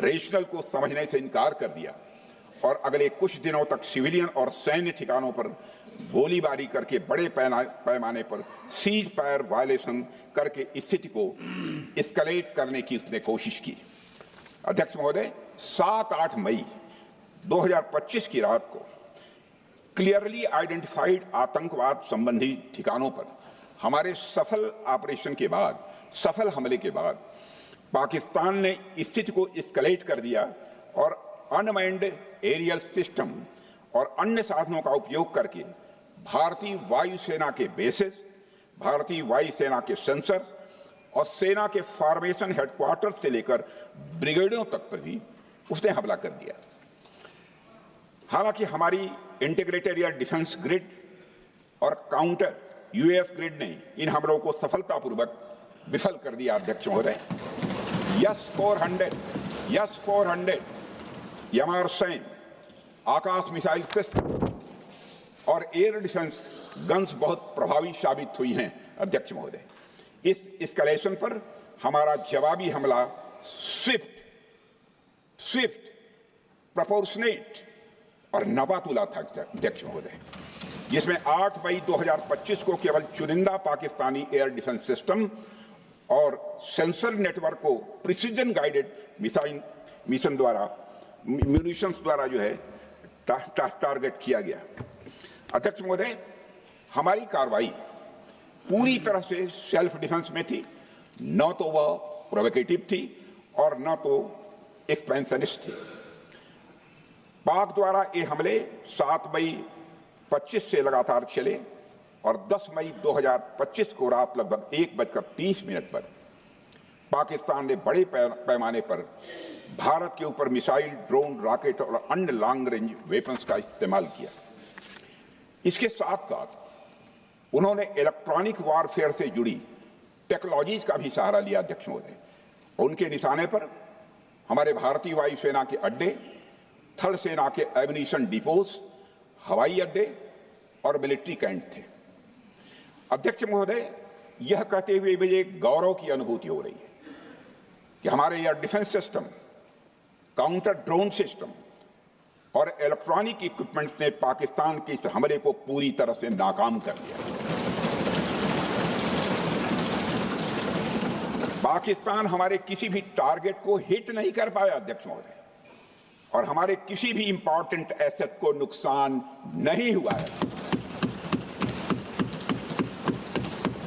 Rational को समझने से इनकार कर दिया और अगले कुछ दिनों तक सिविलियन और सैन्य ठिकानों पर गोलीबारी करके बड़े पैमाने पर सीज फायर वायलेशन करके स्थिति को एस्केलेट करने की उसने कोशिश की। अध्यक्ष महोदय, 7-8 मई 2025 की रात को क्लियरली आइडेंटिफाइड आतंकवाद संबंधी ठिकानों पर हमारे सफल ऑपरेशन के बाद, सफल हमले के बाद पाकिस्तान ने स्थिति को एस्केलेट कर दिया और अनमैन्ड एरियल सिस्टम और अन्य साधनों का उपयोग करके भारतीय वायुसेना के बेसेस, भारतीय वायुसेना के सेंसर्स और सेना के फॉर्मेशन हेडक्वार्टर्स से लेकर ब्रिगेडों तक पर भी उसने हमला कर दिया। हालांकि हमारी इंटीग्रेटेड एयर डिफेंस ग्रिड और काउंटर यूएस ग्रिड ने इन हमलों को सफलतापूर्वक विफल कर दिया। अध्यक्ष महोदय, यस-400 यमारसैन आकाश मिसाइल सिस्टम और एयर डिफेंस गन्स बहुत प्रभावी साबित हुई हैं। अध्यक्ष महोदय, इस एस्केलेशन पर हमारा जवाबी हमला स्विफ्ट, प्रोपोर्शनेट और नवातुला था। अध्यक्ष महोदय, जिसमें 8 मई 2025 को केवल चुनिंदा पाकिस्तानी एयर डिफेंस सिस्टम और सेंसर नेटवर्क को प्रिसीजन गाइडेड मिशन द्वारा म्यूनिशंस द्वारा जो है टारगेट किया गया। अध्यक्ष महोदय, हमारी कार्रवाई पूरी तरह से सेल्फ डिफेंस में थी, न तो वह प्रोवोकेटिव थी और न तो एक्सपेंशनिस्ट थी। पाक द्वारा ये हमले 7 मई 25 से लगातार चले और 10 मई 2025 को रात लगभग 1:30 पर पाकिस्तान ने बड़े पैमाने पर भारत के ऊपर मिसाइल, ड्रोन, रॉकेट और अन्य लॉन्ग रेंज वेपन्स का इस्तेमाल किया। इसके साथ साथ उन्होंने इलेक्ट्रॉनिक वॉरफेयर से जुड़ी टेक्नोलॉजीज का भी सहारा लिया। अध्यक्ष महोदय, उनके निशाने पर हमारे भारतीय वायुसेना के अड्डे, थल सेना के एम्यूनिशन डिपोज, हवाई अड्डे और मिलिट्री कैंट थे। अध्यक्ष महोदय, यह कहते हुए मुझे गौरव की अनुभूति हो रही है कि हमारे air defence system, counter drone system और इलेक्ट्रॉनिक इक्विपमेंट्स ने पाकिस्तान के इस हमले को पूरी तरह से नाकाम कर दिया। पाकिस्तान हमारे किसी भी टारगेट को हिट नहीं कर पाया। अध्यक्ष महोदय, और हमारे किसी भी इंपॉर्टेंट एसेट को नुकसान नहीं हुआ है।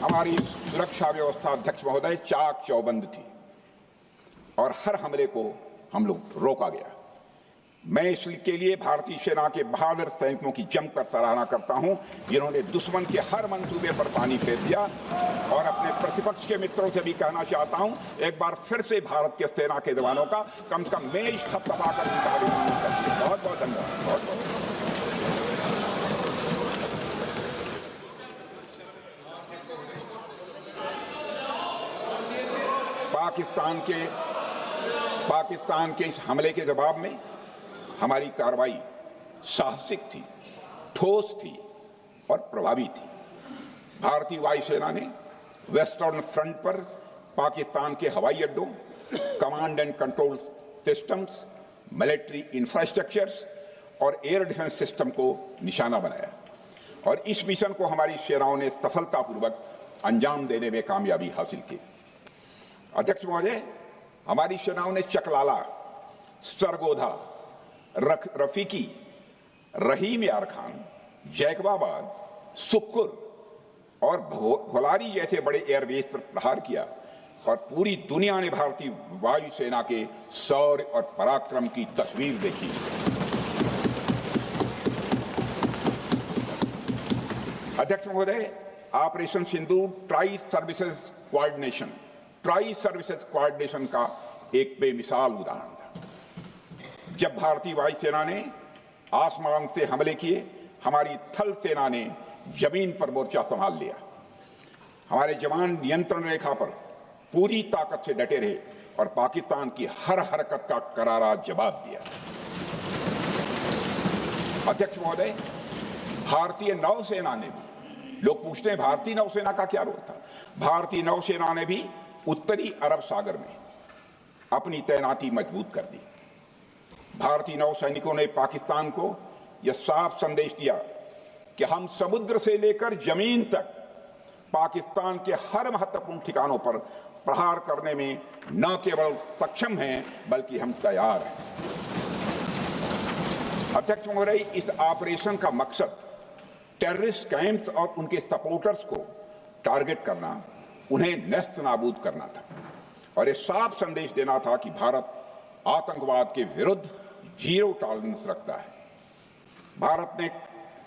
हमारी सुरक्षा व्यवस्था अध्यक्ष महोदय चाक चौबंद थी और हर हमले को हम लोग रोका गया। मैं इसके लिए भारतीय सेना के बहादुर सैनिकों की जमकर सराहना करता हूं, जिन्होंने दुश्मन के हर मंसूबे पर पानी फेर दिया। और अपने प्रतिपक्ष के मित्रों से भी कहना चाहता हूं, एक बार फिर से भारत के सेना के जवानों का कम से कम मेज थपथपाकर उनका अभिनंदन करिए। बहुत बहुत धन्यवाद। बहुत बहुत पाकिस्तान के इस हमले के जवाब में हमारी कार्रवाई साहसिक थी, ठोस थी और प्रभावी थी। भारतीय वायुसेना ने वेस्टर्न फ्रंट पर पाकिस्तान के हवाई अड्डों, command and control systems, military infrastructures और एयर डिफेंस सिस्टम को निशाना बनाया और इस मिशन को हमारी सेनाओं ने सफलतापूर्वक अंजाम देने में कामयाबी हासिल की। अध्यक्ष महोदय, हमारी सेनाओं ने चकलाला, सरगोधा, रफीकी, रहीम यार खान, जैकबाबाद, सुक्कुर और भोलारी जैसे बड़े एयरबेस पर प्रहार किया और पूरी दुनिया ने भारतीय वायुसेना के शौर्य और पराक्रम की तस्वीर देखी। अध्यक्ष महोदय, ऑपरेशन सिंदूर ट्राई सर्विसेज कोऑर्डिनेशन का एक बेमिसाल उदाहरण था। जब भारतीय वायुसेना ने आसमान से हमले किए, हमारी थल सेना ने जमीन पर मोर्चा संभाल लिया। हमारे जवान नियंत्रण रेखा पर पूरी ताकत से डटे रहे और पाकिस्तान की हर हरकत का करारा जवाब दिया। अध्यक्ष महोदय, भारतीय नौसेना ने भी, लोग पूछते हैं भारतीय नौसेना का क्या रोल था, भारतीय नौसेना ने भी उत्तरी अरब सागर में अपनी तैनाती मजबूत कर दी। भारतीय नौसैनिकों ने पाकिस्तान को यह साफ संदेश दिया कि हम समुद्र से लेकर जमीन तक पाकिस्तान के हर महत्वपूर्ण ठिकानों पर प्रहार करने में न केवल सक्षम हैं बल्कि हम तैयार हैं। अध्यक्ष महोदय, इस ऑपरेशन का मकसद टेररिस्ट कैंप्स और उनके सपोर्टर्स को टारगेट करना, उन्हें नेस्त नाबूद करना था और ये साफ संदेश देना था कि भारत आतंकवाद के विरुद्ध जीरो टॉलरेंस रखता है। भारत ने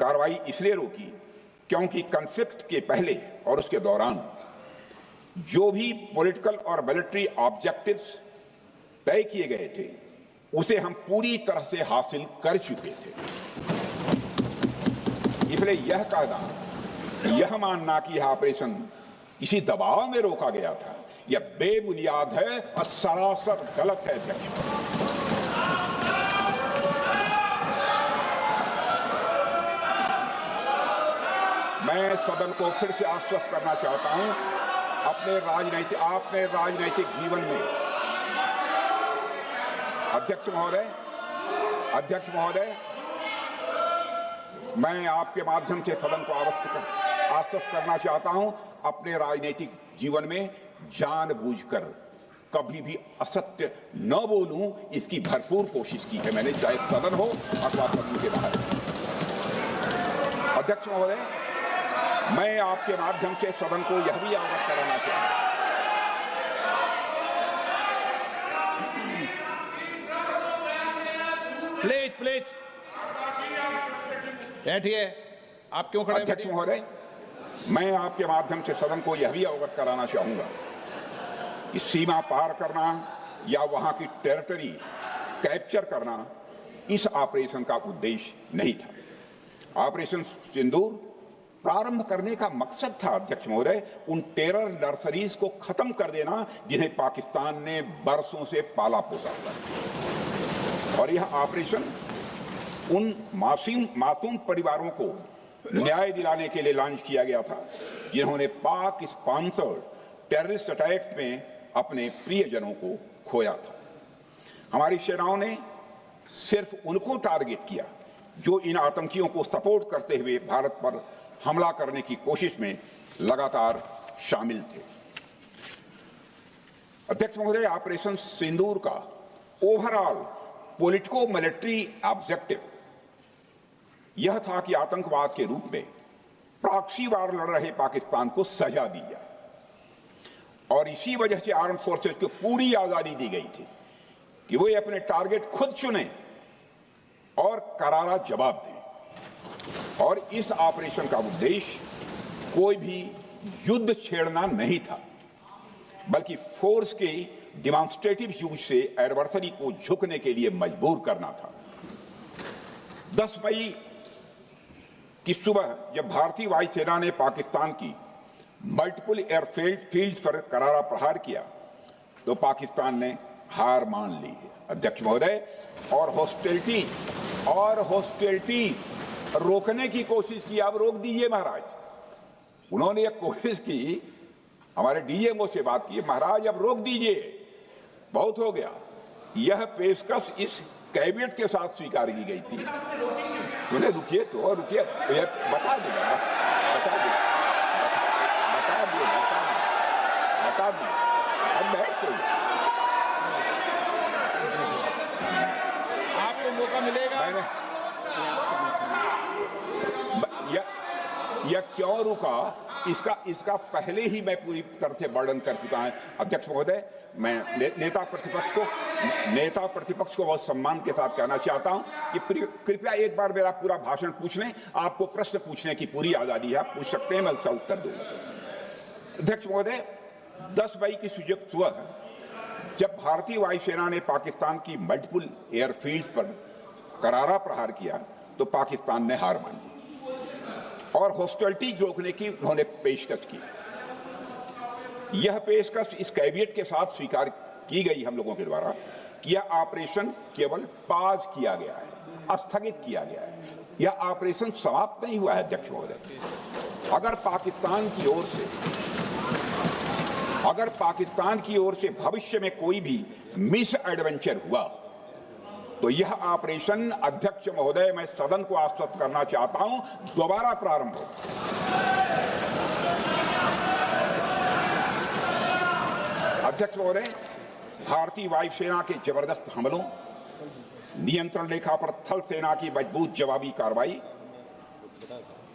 कार्रवाई इसलिए रोकी क्योंकि कॉन्फ्लिक्ट के पहले और उसके दौरान जो भी पॉलिटिकल और मिलिट्री ऑब्जेक्टिव्स तय किए गए थे उसे हम पूरी तरह से हासिल कर चुके थे। इसलिए यह कहना, यह मानना कि यह ऑपरेशन किसी दबाव में रोका गया था, यह बेबुनियाद है और सरासर गलत है। मैं सदन को फिर से आश्वस्त करना चाहता हूं, आपने राजनीतिक जीवन में अध्यक्ष महोदय, मैं आपके माध्यम से सदन को आश्वस्त करना चाहता हूं, अपने राजनीतिक जीवन में जानबूझकर कभी भी असत्य न बोलूं, इसकी भरपूर कोशिश की है मैंने, चाहे सदन हो अथवा सदन के बाहर। अध्यक्ष महोदय, मैं आपके माध्यम से सदन को यह भी अवगत कराना चाहता हूं, प्लीज बैठिए। आप क्यों खड़े? अध्यक्ष महोदय, मैं आपके माध्यम से सदन को यह भी अवगत कराना चाहूंगा कि सीमा पार करना या वहां की टेरिटरी कैप्चर करना इस ऑपरेशन का उद्देश्य नहीं था। ऑपरेशन सिंदूर प्रारंभ करने का मकसद था अध्यक्ष महोदय उन टेरर नर्सरीज को खत्म कर देना जिन्हें पाकिस्तान ने बरसों से पाला पोसा था, और यह ऑपरेशन उन मासूम परिवारों को न्याय दिलाने के लिए लॉन्च किया गया था जिन्होंने पाक स्पॉन्सर्ड टेररिस्ट अटैक्स में अपने प्रियजनों को खोया था। हमारी सेनाओं ने सिर्फ उनको टारगेट किया जो इन आतंकियों को सपोर्ट करते हुए भारत पर हमला करने की कोशिश में लगातार शामिल थे। अध्यक्ष महोदय, ऑपरेशन सिंदूर का ओवरऑल पॉलिटिको मिलिट्री ऑब्जेक्टिव यह था कि आतंकवाद के रूप में प्रॉक्सी वार लड़ रहे पाकिस्तान को सजा दी जाए, और इसी वजह से आर्म फोर्सेस को पूरी आजादी दी गई थी कि वे अपने टारगेट खुद चुने और करारा जवाब दें। और इस ऑपरेशन का उद्देश्य कोई भी युद्ध छेड़ना नहीं था, बल्कि फोर्स के डिमॉन्स्ट्रेटिव यूज से एडवर्सरी को झुकने के लिए मजबूर करना था। 10 मई की सुबह जब भारतीय वायुसेना ने पाकिस्तान की मल्टीपल एयरफील्ड्स पर करारा प्रहार किया तो पाकिस्तान ने हार मान ली है अध्यक्ष महोदय, और हॉस्टिलिटी रोकने की कोशिश की। अब रोक दीजिए महाराज। उन्होंने एक कोशिश की, हमारे डीएमओ से बात की, महाराज अब रोक दीजिए, बहुत हो गया। यह पेशकश इस कैबिनेट के साथ स्वीकार की गई थी। सुने, रुकिए तो रुकिए, बता दो अब बैठ तो आपको मौका मिलेगा। यह क्यों रुका, इसका पहले ही मैं पूरी तरह से वर्णन कर चुका हूं अध्यक्ष महोदय। मैं नेता प्रतिपक्ष को बहुत सम्मान के साथ कहना चाहता हूं कि कृपया एक बार मेरा पूरा भाषण पूछ लें। आपको प्रश्न पूछने की पूरी आजादी है, आप पूछ सकते हैं, मैं उसका उत्तर दूंगा। अध्यक्ष महोदय, 10 मई की सुबह जब भारतीय वायुसेना ने पाकिस्तान की मल्टीपल एयरफील्ड्स पर करारा प्रहार किया तो पाकिस्तान ने हार मान ली और हॉस्टिलिटी रोकने की उन्होंने पेशकश की। यह पेशकश इस कैबिनेट के साथ स्वीकार की गई हम लोगों के द्वारा कि यह ऑपरेशन केवल पाज किया गया है, स्थगित किया गया है, यह ऑपरेशन समाप्त नहीं हुआ है अध्यक्ष महोदय। अगर पाकिस्तान की ओर से अगर पाकिस्तान की ओर से भविष्य में कोई भी मिस एडवेंचर हुआ तो यह ऑपरेशन, अध्यक्ष महोदय, मैं सदन को आश्वस्त करना चाहता हूं, दोबारा प्रारंभ हो। अध्यक्ष महोदय, भारतीय वायुसेना के जबरदस्त हमलों, नियंत्रण रेखा पर थल सेना की मजबूत जवाबी कार्रवाई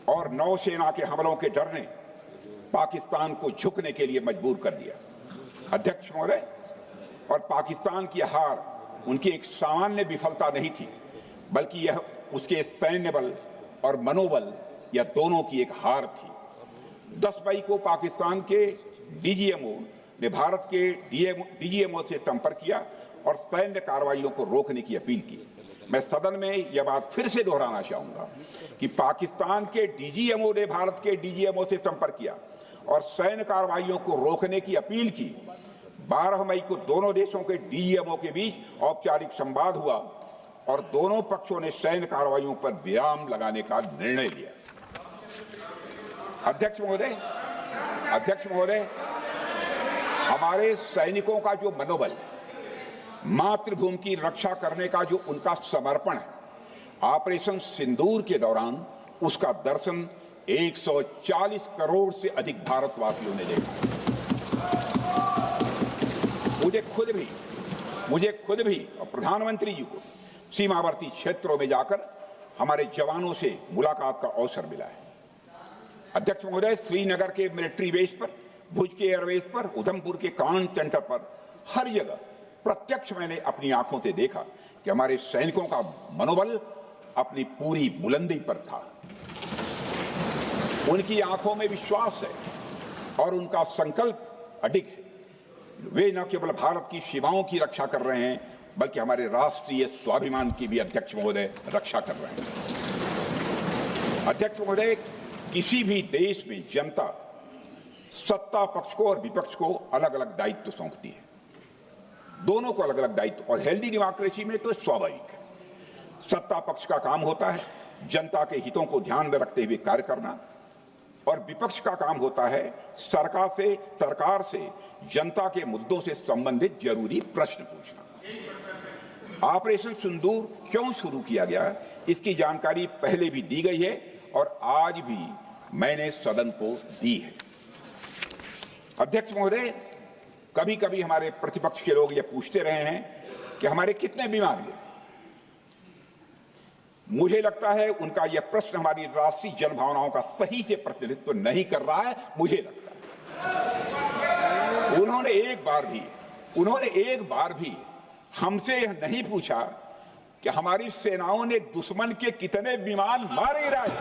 और नौसेना के हमलों के डर ने पाकिस्तान को झुकने के लिए मजबूर कर दिया। अध्यक्ष महोदय, और पाकिस्तान की हार उनकी एक सामान्य विफलता नहीं थी, बल्कि यह उसके सैन्य बल और मनोबल या दोनों की एक हार थी। 10 मई को पाकिस्तान के डीजीएमओ ने भारत के डीजीएमओ से संपर्क किया और सैन्य कार्रवाइयों को रोकने की अपील की। मैं सदन में यह बात फिर से दोहराना चाहूंगा कि पाकिस्तान के डीजीएमओ ने भारत के डीजीएमओ से संपर्क किया और सैन्य कार्रवाइयों को रोकने की अपील की। 12 मई को दोनों देशों के डीजीएमओ के बीच औपचारिक संवाद हुआ और दोनों पक्षों ने सैन्य कार्रवाइयों पर विराम लगाने का निर्णय लिया। अध्यक्ष महोदय, हमारे सैनिकों का जो मनोबल, मातृभूमि की रक्षा करने का जो उनका समर्पण है, ऑपरेशन सिंदूर के दौरान उसका दर्शन 140 करोड़ से अधिक भारतवासियों ने देखा। मुझे खुद भी और प्रधानमंत्री जी को सीमावर्ती क्षेत्रों में जाकर हमारे जवानों से मुलाकात का अवसर मिला है। अध्यक्ष महोदय, श्रीनगर के मिलिट्री बेस पर, भुज के एयरबेस पर, उधमपुर के कमांड सेंटर पर, हर जगह प्रत्यक्ष मैंने अपनी आंखों से देखा कि हमारे सैनिकों का मनोबल अपनी पूरी बुलंदी पर था। उनकी आंखों में विश्वास है और उनका संकल्प अडिग है। वे न केवल भारत की सीमाओं की रक्षा कर रहे हैं, बल्कि हमारे राष्ट्रीय स्वाभिमान की भी, अध्यक्ष महोदय, रक्षा कर रहे हैं। अध्यक्ष महोदय, किसी भी देश में जनता सत्ता पक्ष को और विपक्ष को अलग अलग दायित्व सौंपती है, दोनों को अलग अलग दायित्व, और हेल्दी डेमोक्रेसी में तो स्वाभाविक है। सत्ता पक्ष का काम होता है जनता के हितों को ध्यान में रखते हुए कार्य करना, और विपक्ष का काम होता है सरकार से जनता के मुद्दों से संबंधित जरूरी प्रश्न पूछना। ऑपरेशन सिंदूर क्यों शुरू किया गया, इसकी जानकारी पहले भी दी गई है और आज भी मैंने सदन को दी है। अध्यक्ष महोदय, कभी कभी हमारे प्रतिपक्ष के लोग ये पूछते रहे हैं कि हमारे कितने विमान गिरे। मुझे लगता है उनका यह प्रश्न हमारी राष्ट्रीय जनभावनाओं का सही से प्रतिनिधित्व नहीं कर रहा है। मुझे लगता है उन्होंने एक बार भी हमसे यह नहीं पूछा कि हमारी सेनाओं ने दुश्मन के कितने विमान मार गिराए।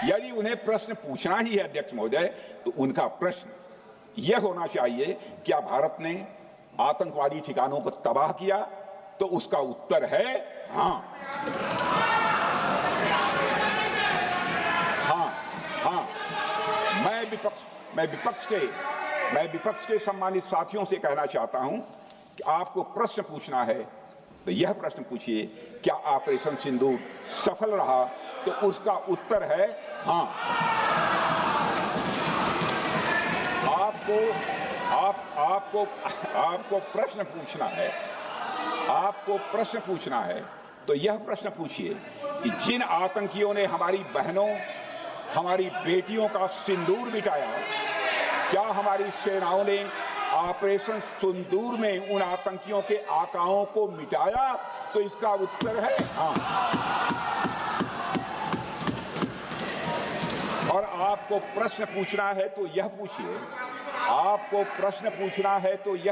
यदि उन्हें प्रश्न पूछना ही है अध्यक्ष महोदय, तो उनका प्रश्न यह होना चाहिए, क्या भारत ने आतंकवादी ठिकानों को तबाह किया? तो उसका उत्तर है हाँ। मैं विपक्ष के सम्मानित साथियों से कहना चाहता हूं कि आपको प्रश्न पूछना है तो यह प्रश्न पूछिए, क्या ऑपरेशन सिंदूर सफल रहा? तो उसका उत्तर है हाँ। आपको प्रश्न पूछना है तो यह प्रश्न पूछिए कि जिन आतंकियों ने हमारी बहनों, हमारी बेटियों का सिंदूर मिटाया, क्या हमारी सेनाओं ने ऑपरेशन सिंदूर में उन आतंकियों के आकाओं को मिटाया? तो इसका उत्तर है हाँ। और आपको प्रश्न पूछना है तो यह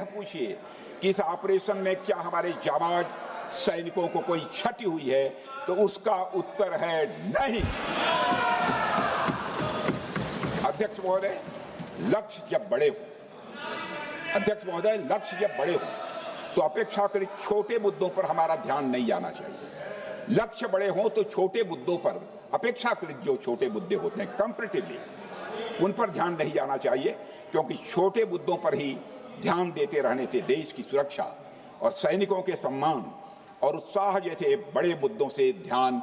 पूछिए, कि इस ऑपरेशन में क्या हमारे जाबाज सैनिकों को कोई क्षति हुई है? तो उसका उत्तर है नहीं। अध्यक्ष महोदय, लक्ष्य जब बड़े हो तो अपेक्षाकृत छोटे मुद्दों पर हमारा ध्यान नहीं जाना चाहिए। लक्ष्य बड़े हों तो छोटे मुद्दों पर, अपेक्षाकृत जो छोटे मुद्दे होते हैं कंपैरेटिवली, उन पर ध्यान नहीं जाना चाहिए, क्योंकि छोटे मुद्दों पर ही ध्यान देते रहने से देश की सुरक्षा और सैनिकों के सम्मान और उत्साह जैसे बड़े मुद्दों से ध्यान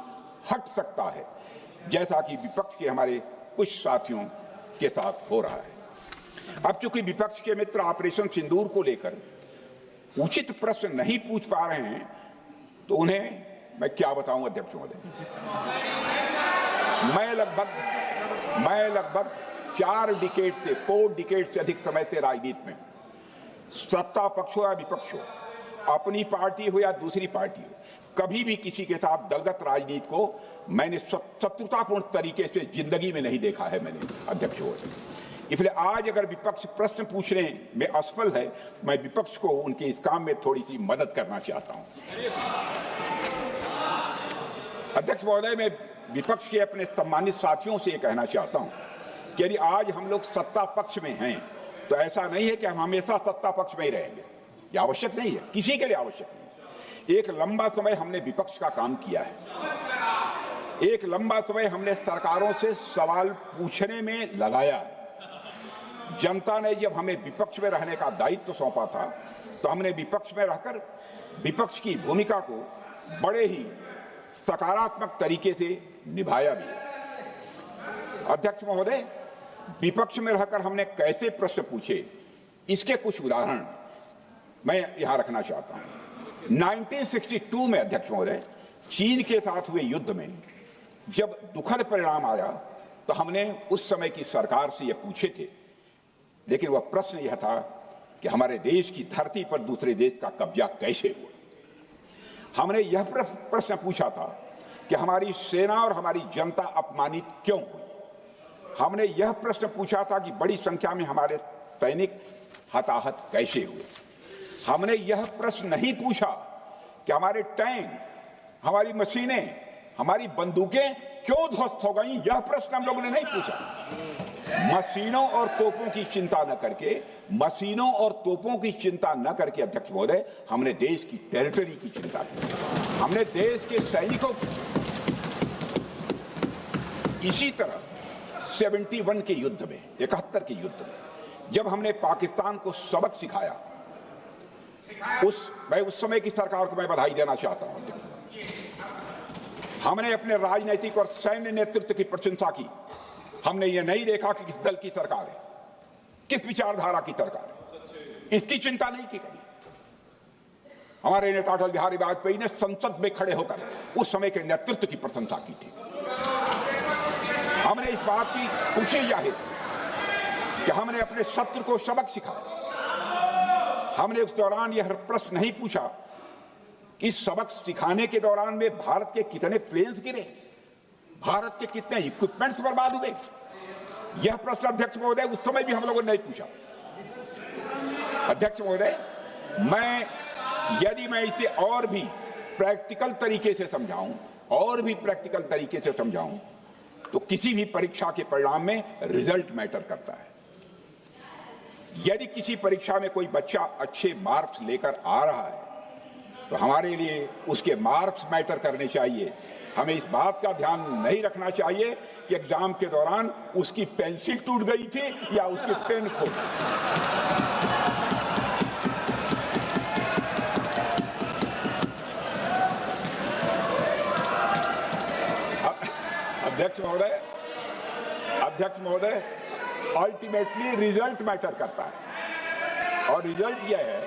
हट सकता है, जैसा कि विपक्ष के हमारे कुछ साथियों के साथ हो रहा है। अब चूंकि विपक्ष के मित्र ऑपरेशन सिंदूर को लेकर उचित प्रश्न नहीं पूछ पा रहे हैं, तो उन्हें मैं क्या बताऊं अध्यक्ष महोदय। मैं लगभग 4 डिकेड से अधिक समय से राजनीति में, सत्ता पक्ष हो या विपक्ष हो, अपनी पार्टी हो या दूसरी पार्टी हो, कभी भी किसी के साथ दलगत राजनीति को मैंने शत्रुतापूर्ण तरीके से जिंदगी में नहीं देखा है मैंने अध्यक्ष महोदय। इसलिए आज अगर विपक्ष प्रश्न पूछने में असफल है, मैं विपक्ष को उनके इस काम में थोड़ी सी मदद करना चाहता हूं। अध्यक्ष महोदय, मैं विपक्ष के अपने सम्मानित साथियों से ये कहना चाहता हूं कि यदि आज हम लोग सत्ता पक्ष में हैं, तो ऐसा नहीं है कि हम हमेशा सत्ता पक्ष में ही रहेंगे। यह आवश्यक नहीं है, किसी के लिए आवश्यक नहीं। एक लंबा समय हमने विपक्ष का काम किया है, एक लंबा समय हमने सरकारों से सवाल पूछने में लगाया है। जनता ने जब हमें विपक्ष में रहने का दायित्व सौंपा था, तो हमने विपक्ष में रहकर विपक्ष की भूमिका को बड़े ही सकारात्मक तरीके से निभाया भी है। अध्यक्ष महोदय, विपक्ष में रहकर हमने कैसे प्रश्न पूछे, इसके कुछ उदाहरण मैं यहां रखना चाहता हूं। 1962 में अध्यक्ष महोदय, चीन के साथ हुए युद्ध में जब दुखद परिणाम आया, तो हमने उस समय की सरकार से यह पूछे थे, लेकिन वह प्रश्न यह था कि हमारे देश की धरती पर दूसरे देश का कब्जा कैसे हुआ। हमने यह प्रश्न पूछा था कि हमारी सेना और हमारी जनता अपमानित क्यों हुई। हमने यह प्रश्न पूछा था कि बड़ी संख्या में हमारे सैनिक हताहत कैसे हुए। हमने यह प्रश्न नहीं पूछा कि हमारे टैंक, हमारी मशीनें, हमारी बंदूकें क्यों ध्वस्त हो गई। यह प्रश्न हम लोगों ने नहीं पूछा। मशीनों और तोपों की चिंता न करके अध्यक्ष महोदय, हमने देश की टेरिटरी की चिंता की, हमने देश के सैनिकों की। इसी तरह 71 के युद्ध में, 71 के युद्ध में जब हमने पाकिस्तान को सबक सिखाया, मैं उस समय की सरकार को मैं बधाई देना चाहता हूं। हमने अपने राजनीतिक और सैन्य नेतृत्व की प्रशंसा की। हमने ये नहीं देखा कि किस दल की सरकार है, किस विचारधारा की सरकार है, इसकी चिंता नहीं की कभी। हमारे नेता अटल बिहारी वाजपेयी ने संसद में खड़े होकर उस समय के नेतृत्व की प्रशंसा की थी। हमने इस बात की खुशी जाहिर कि हमने अपने शत्रु को सबक सिखाया। हमने उस दौरान यह प्रश्न नहीं पूछा कि सबक सिखाने के दौरान में भारत के कितने प्लेन्स गिरे, भारत के कितने इक्विपमेंट्स बर्बाद हुए। यह प्रश्न अध्यक्ष महोदय उस समय भी हम लोगों ने नहीं पूछा। अध्यक्ष महोदय, यदि मैं इसे और भी प्रैक्टिकल तरीके से समझाऊं, तो किसी भी परीक्षा के परिणाम में रिजल्ट मैटर करता है। यदि किसी परीक्षा में कोई बच्चा अच्छे मार्क्स लेकर आ रहा है, तो हमारे लिए उसके मार्क्स मैटर करने चाहिए। हमें इस बात का ध्यान नहीं रखना चाहिए कि एग्जाम के दौरान उसकी पेंसिल टूट गई थी या उसकी पेन खो गई। अध्यक्ष महोदय, अल्टीमेटली रिजल्ट मैटर करता है, और रिजल्ट यह है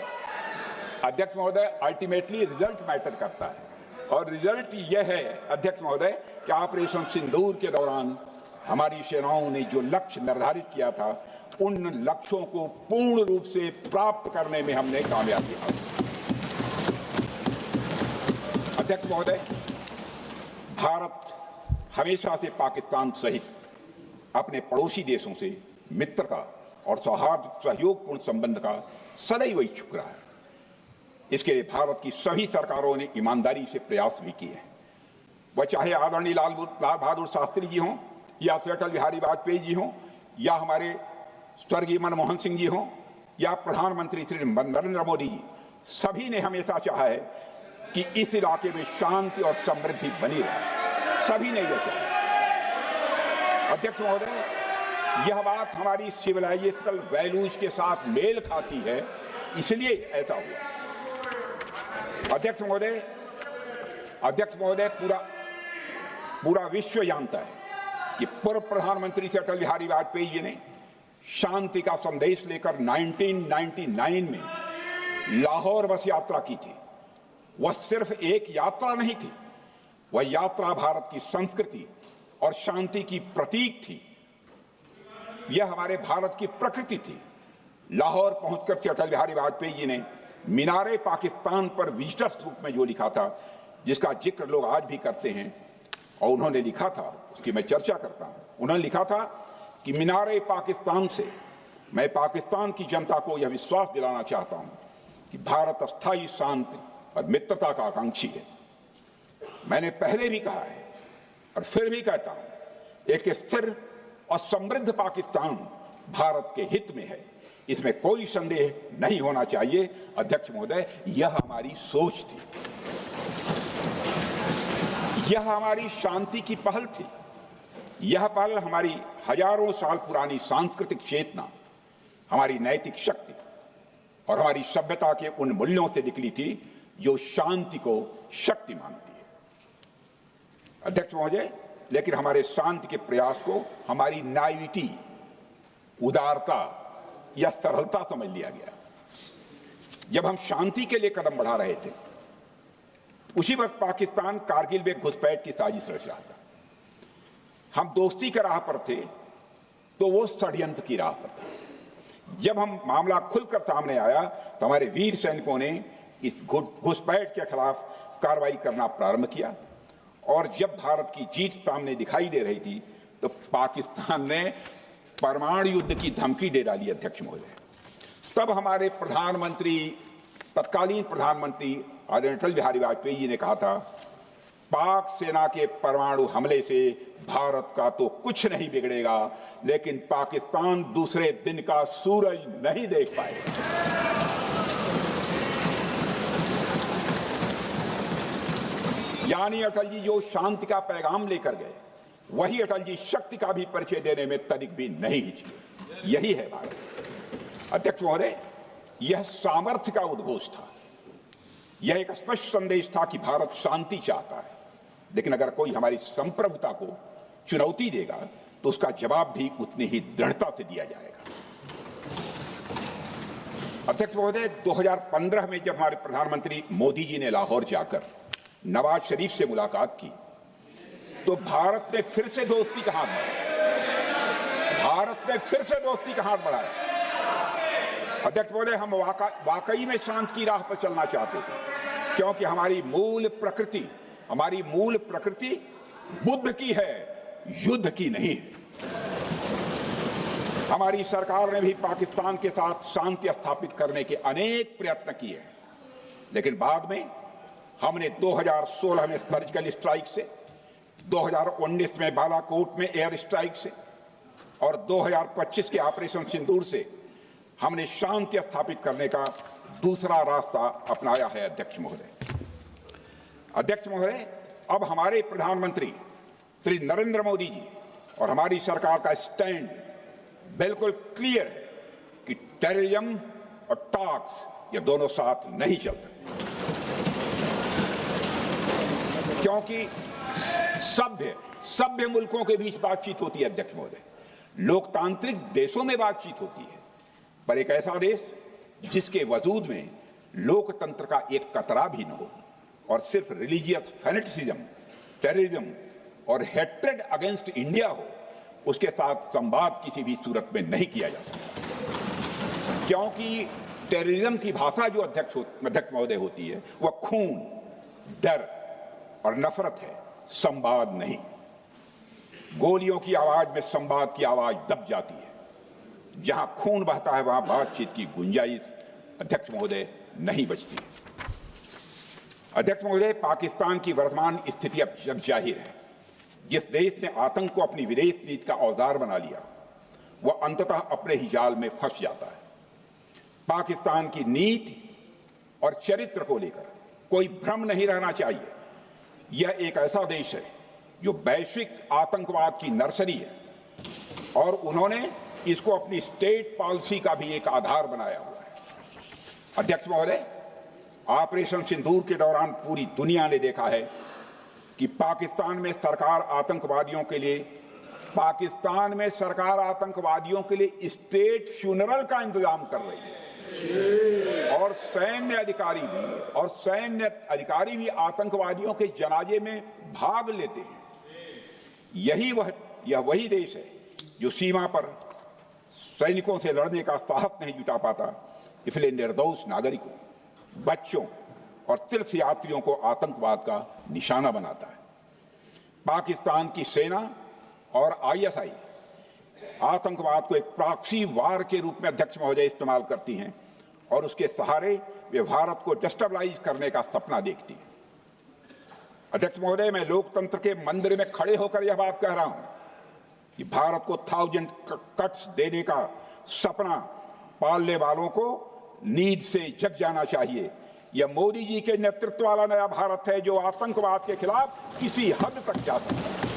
अध्यक्ष महोदय, अल्टीमेटली रिजल्ट मैटर करता है। और रिजल्ट यह है अध्यक्ष महोदय कि ऑपरेशन सिंदूर के दौरान हमारी सेनाओं ने जो लक्ष्य निर्धारित किया था, उन लक्ष्यों को पूर्ण रूप से प्राप्त करने में हमने कामयाबी हासिल की। अध्यक्ष महोदय, भारत हमेशा से पाकिस्तान सहित अपने पड़ोसी देशों से मित्रता और सौहार्द सहयोगपूर्ण संबंध का सदैव इच्छुक रहा है। इसके लिए भारत की सभी सरकारों ने ईमानदारी से प्रयास भी किए हैं। वह चाहे आदरणीय लाल बहादुर शास्त्री जी हों, या अटल बिहारी वाजपेयी जी हों, या हमारे स्वर्गीय मनमोहन सिंह जी हों, या प्रधानमंत्री श्री नरेंद्र मोदी जी, सभी ने हमेशा चाहा है कि इस इलाके में शांति और समृद्धि बनी रहे। सभी ने यह चाहा। अध्यक्ष महोदय, यह बात हमारी सिविलाइजेशनल वैल्यूज के साथ मेल खाती है, इसलिए ऐसा हुआ। अध्यक्ष महोदय, अध्यक्ष महोदय, पूरा विश्व जानता है कि पूर्व प्रधानमंत्री से अटल बिहारी वाजपेयी जी ने शांति का संदेश लेकर 1999 में लाहौर बस यात्रा की थी। वह सिर्फ एक यात्रा नहीं थी, वह यात्रा भारत की संस्कृति और शांति की प्रतीक थी। यह हमारे भारत की प्रकृति थी। लाहौर पहुंचकर से अटल बिहारी वाजपेयी जी ने मीनारे पाकिस्तान पर विजिटर्स रूप में जो लिखा था, जिसका जिक्र लोग आज भी करते हैं, और उन्होंने लिखा था, उसकी मैं चर्चा करता हूं। उन्होंने लिखा था कि मीनारे पाकिस्तान से मैं पाकिस्तान की जनता को यह विश्वास दिलाना चाहता हूं कि भारत अस्थायी शांति और मित्रता का आकांक्षी है। मैंने पहले भी कहा है और फिर भी कहता हूं, एक स्थिर और समृद्ध पाकिस्तान भारत के हित में है, इसमें कोई संदेह नहीं होना चाहिए। अध्यक्ष महोदय, यह हमारी सोच थी, यह हमारी शांति की पहल थी। यह पहल हमारी हजारों साल पुरानी सांस्कृतिक चेतना, हमारी नैतिक शक्ति और हमारी सभ्यता के उन मूल्यों से निकली थी जो शांति को शक्ति मानती है। अध्यक्ष महोदय, लेकिन हमारे शांति के प्रयास को हमारी नाइविटी, उदारता या सरलता समझ लिया गया। जब हम शांति के लिए कदम बढ़ा रहे थे, उसी वक्त पाकिस्तान कारगिल में घुसपैठ की साजिश रच रहा था। हम दोस्ती के राह पर थे तो वो षड्यंत्र की राह पर था। जब हम मामला खुलकर सामने आया तो हमारे वीर सैनिकों ने इस घुसपैठ के खिलाफ कार्रवाई करना प्रारंभ किया, और जब भारत की जीत सामने दिखाई दे रही थी तो पाकिस्तान ने परमाणु युद्ध की धमकी दे डाली। अध्यक्ष महोदय, तब हमारे प्रधानमंत्री, तत्कालीन प्रधानमंत्री आदरणीय अटल बिहारी वाजपेयी जी ने कहा था, पाक सेना के परमाणु हमले से भारत का तो कुछ नहीं बिगड़ेगा, लेकिन पाकिस्तान दूसरे दिन का सूरज नहीं देख पाएगा। यानी अटल जी जो शांति का पैगाम लेकर गए, वही अटल जी शक्ति का भी परिचय देने में तनिक भी नहीं हिचके। यही है भारत। अध्यक्ष महोदय, यह सामर्थ्य का उद्घोष था। यह एक स्पष्ट संदेश था कि भारत शांति चाहता है, लेकिन अगर कोई हमारी संप्रभुता को चुनौती देगा तो उसका जवाब भी उतनी ही दृढ़ता से दिया जाएगा। अध्यक्ष महोदय, 2015 में जब हमारे प्रधानमंत्री मोदी जी ने लाहौर जाकर नवाज शरीफ से मुलाकात की तो भारत ने फिर से दोस्ती का हाथ बढ़ाया। भारत ने फिर से दोस्ती का हाथ बढ़ाया। अध्यक्ष महोदय, हम वाकई में शांति की राह पर चलना चाहते थे, क्योंकि हमारी मूल प्रकृति बुद्ध की है, युद्ध की नहीं है। हमारी सरकार ने भी पाकिस्तान के साथ शांति स्थापित करने के अनेक प्रयत्न किए हैं, लेकिन बाद में हमने 2016 में सर्जिकल स्ट्राइक से, 2019 में बालाकोट में एयर स्ट्राइक से और 2025 के ऑपरेशन सिंदूर से हमने शांति स्थापित करने का दूसरा रास्ता अपनाया है। अध्यक्ष महोदय, अब हमारे प्रधानमंत्री श्री नरेंद्र मोदी जी और हमारी सरकार का स्टैंड बिल्कुल क्लियर है कि टेररिज्म और टॉक्स ये दोनों साथ नहीं चलते, क्योंकि सभ्य मुल्कों के बीच बातचीत होती है। अध्यक्ष महोदय, लोकतांत्रिक देशों में बातचीत होती है, पर एक ऐसा देश जिसके वजूद में लोकतंत्र का एक कतरा भी न हो और सिर्फ रिलीजियस फैनेटिसिज्म, टेररिज्म और हेट्रेड अगेंस्ट इंडिया हो, उसके साथ संवाद किसी भी सूरत में नहीं किया जा सकता। क्योंकि टेररिज्म की भाषा जो अध्यक्ष महोदय होती है, वह खून, डर और नफरत है, संवाद नहीं। गोलियों की आवाज में संवाद की आवाज दब जाती है। जहां खून बहता है वहां बातचीत की गुंजाइश अध्यक्ष महोदय नहीं बचती। अध्यक्ष महोदय, पाकिस्तान की वर्तमान स्थिति अब जग जाहिर है। जिस देश ने आतंक को अपनी विदेश नीति का औजार बना लिया, वह अंततः अपने ही जाल में फंस जाता है। पाकिस्तान की नीति और चरित्र को लेकर कोई भ्रम नहीं रहना चाहिए। यह एक ऐसा देश है जो वैश्विक आतंकवाद की नर्सरी है, और उन्होंने इसको अपनी स्टेट पॉलिसी का भी एक आधार बनाया हुआ है। अध्यक्ष महोदय, ऑपरेशन सिंदूर के दौरान पूरी दुनिया ने देखा है कि पाकिस्तान में सरकार आतंकवादियों के लिए स्टेट फ्यूनरल का इंतजाम कर रही है और सैन्य अधिकारी भी आतंकवादियों के जनाजे में भाग लेते हैं। यह वही देश है जो सीमा पर सैनिकों से लड़ने का साहस नहीं जुटा पाता, इसलिए निर्दोष नागरिकों, बच्चों और तीर्थयात्रियों को आतंकवाद का निशाना बनाता है। पाकिस्तान की सेना और आईएसआई आतंकवाद को एक प्रॉक्सी वार के रूप में अध्यक्ष महोदय इस्तेमाल करती हैं और उसके सहारे वे भारत को डिस्टेबलाइज करने का सपना देखती है। अध्यक्ष महोदय, मैं लोकतंत्र के मंदिर में खड़े होकर यह बात कह रहा हूं कि भारत को 1000 कट्स देने का सपना पालने वालों को नींद से जग जाना चाहिए। यह मोदी जी के नेतृत्व वाला नया भारत है जो आतंकवाद के खिलाफ किसी हद तक जा सकता है।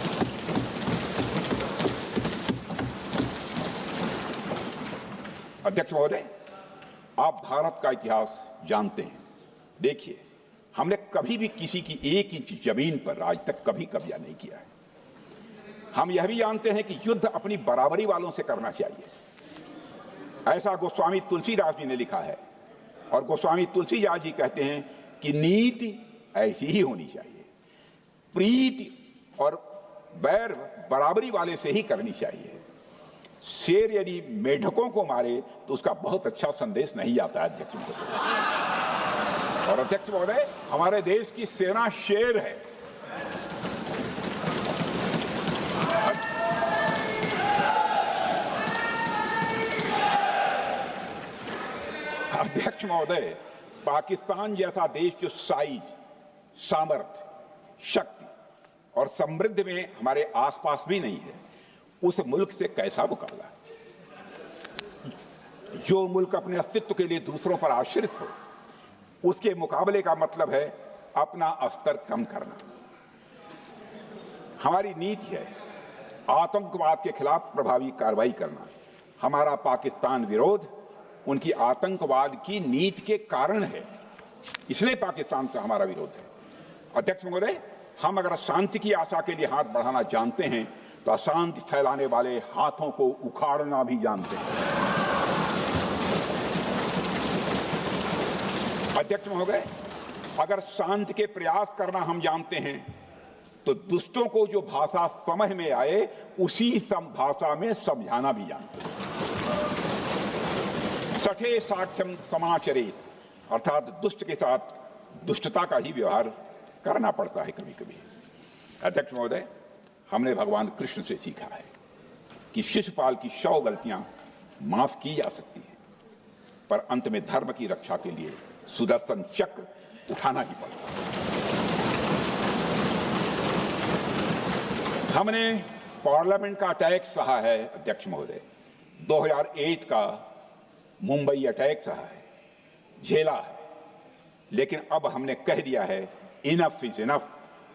अध्यक्ष महोदय, आप भारत का इतिहास जानते हैं। देखिए, हमने कभी भी किसी की 1 इंच जमीन पर आज तक कभी कब्जा नहीं किया है। हम यह भी जानते हैं कि युद्ध अपनी बराबरी वालों से करना चाहिए। ऐसा गोस्वामी तुलसीदास जी ने लिखा है और गोस्वामी तुलसीदास जी कहते हैं कि नीति ऐसी ही होनी चाहिए, प्रीति और बैर बराबरी वाले से ही करनी चाहिए। शेर यदि मेढकों को मारे तो उसका बहुत अच्छा संदेश नहीं आता है अध्यक्ष महोदय। और अध्यक्ष महोदय, हमारे देश की सेना शेर है। अध्यक्ष महोदय, पाकिस्तान जैसा देश जो साइज, सामर्थ्य, शक्ति और समृद्धि में हमारे आसपास भी नहीं है, उस मुल्क से कैसा मुकाबला? जो मुल्क अपने अस्तित्व के लिए दूसरों पर आश्रित हो, उसके मुकाबले का मतलब है अपना स्तर कम करना। हमारी नीति है आतंकवाद के खिलाफ प्रभावी कार्रवाई करना। हमारा पाकिस्तान विरोध उनकी आतंकवाद की नीति के कारण है, इसलिए पाकिस्तान से हमारा विरोध है। अध्यक्ष महोदय, हम अगर शांति की आशा के लिए हाथ बढ़ाना जानते हैं तो अशांति फैलाने वाले हाथों को उखाड़ना भी जानते हैं। अध्यक्ष महोदय, अगर शांति के प्रयास करना हम जानते हैं तो दुष्टों को जो भाषा समझ में आए उसी भाषा में समझाना भी जानते हैं। सठे साक्ष्यम समाचरित, अर्थात दुष्ट के साथ दुष्टता का ही व्यवहार करना पड़ता है कभी कभी। अध्यक्ष महोदय, हमने भगवान कृष्ण से सीखा है कि शिशुपाल की 100 गलतियां माफ की जा सकती हैं, पर अंत में धर्म की रक्षा के लिए सुदर्शन चक्र उठाना ही पड़ता है। हमने पार्लियामेंट का अटैक सहा है अध्यक्ष महोदय, 2008 का मुंबई अटैक सहा है, झेला है, लेकिन अब हमने कह दिया है इनफ इज इनफ।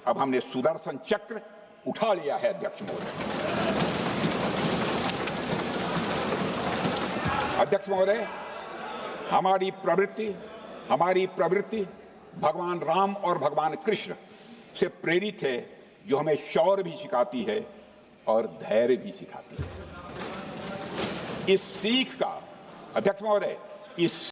अब हमने सुदर्शन चक्र उठा लिया है अध्यक्ष महोदय। अध्यक्ष महोदय, हमारी प्रवृत्ति भगवान राम और भगवान कृष्ण से प्रेरित है, जो हमें शौर्य भी सिखाती है और धैर्य भी सिखाती है। इस सीख का अध्यक्ष महोदय, इस